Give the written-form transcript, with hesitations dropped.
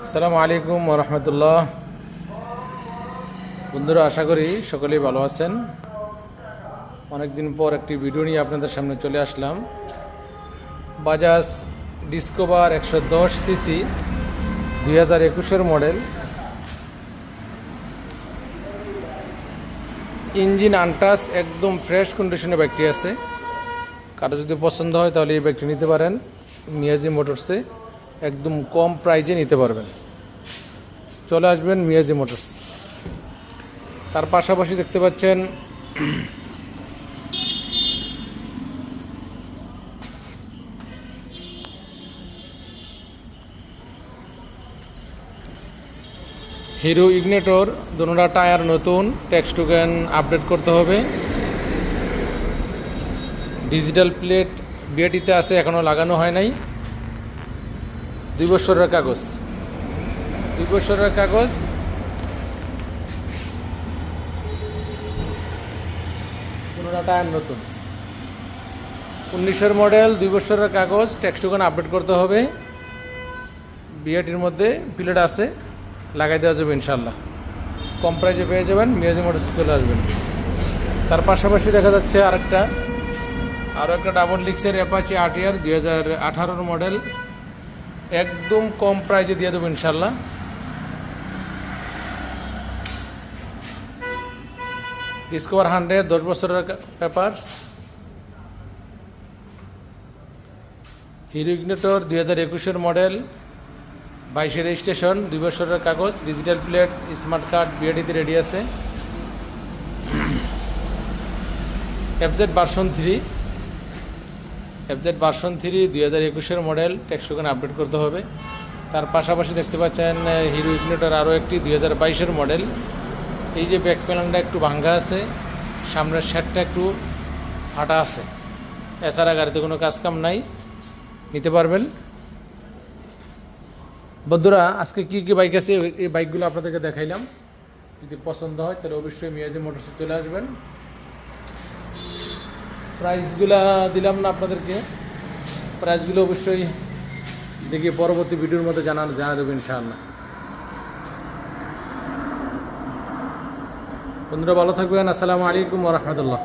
আসসালামু আলাইকুম ওয়া রাহমাতুল্লাহ। বন্ধুরা, আশা করি সকলেই ভালো আছেন। অনেকদিন পর একটি ভিডিও নিয়ে আপনাদের সামনে চলে আসলাম। বাজাজ ডিসকভার 110 সিসি 2021-এর মডেল, ইঞ্জিন আনটাচ, একদম ফ্রেশ কন্ডিশনে বাইকটি আছে। কারো যদি পছন্দ হয় তাহলে এই বাইকটি নিতে পারেন। মিয়াজি মোটরসে একদম কম প্রাইজে নিতে পারবেন। চলে আসবেন মিয়াজি মোটরস। তার পাশাপাশি দেখতে পাচ্ছেন হিরো ইগনিটর, দুটোটা টায়ার নতুন, ট্যাক্স টোকেন আপডেট করতে হবে। ডিজিটাল প্লেট বিআরটিতে আছে, এখনও লাগানো হয় নাই। 2 বছরের কাগজ, 2 বছরের কাগজ। দুটোটা টায়ার নতুন, 19-এর মডেল, 2 বছরের কাগজ, ট্যাক্স টোকেন আপডেট করতে হবে। বিআরটির মধ্যে প্লেট আছে, লাগাই দেওয়া যাবে ইনশাল্লাহ। কম প্রাইসে পেয়ে যাবেন, মিয়াজি মোটরসে চলে আসবেন। তার পাশাপাশি দেখা যাচ্ছে আরও একটা ডাবল ডিক্সের অ্যাপাচি আরটিআর 2018-এর মডেল, একদম কম প্রাইসে দিয়ে দেবো ইনশাল্লাহ। ডিসকভার 100 10 বছরের পেপারস। হিরো ইগনিটর 2021-এর মডেল, 22-এর রেজিস্ট্রেশন, 2 বছরের কাগজ, ডিজিটাল প্লেট, স্মার্ট কার্ড বিআরটিতে রেডি আছে। এফজেড ভার্সন 3, 2021-এর মডেল, ট্যাক্স টোকেন আপডেট করতে হবে। তার পাশাপাশি দেখতে পাচ্ছেন হিরো ইগনিটর আরও একটি 2022-এর মডেল। এই যে ব্যাক প্যানেলটা একটু ভাঙ্গা আছে, সামনের শেডটা একটু ফাটা আছে, এছাড়া গাড়িতে কোনো কাজকাম নাই, নিতে পারবেন। বন্ধুরা, আজকে কী কী বাইক আছে এই বাইকগুলো আপনাদেরকে দেখাইলাম। যদি পছন্দ হয় তাহলে অবশ্যই মিয়াজি মোটরসে চলে আসবেন। প্রাইসগুলো দিলাম না আপনাদেরকে, প্রাইসগুলো অবশ্যই দেখি পরবর্তী ভিডিওর মধ্যে জানা দেবো ইনশাআল্লাহ। বন্ধুরা ভালো থাকবেন। আসসালামু আলাইকুম ওয়া রাহমাতুল্লাহ।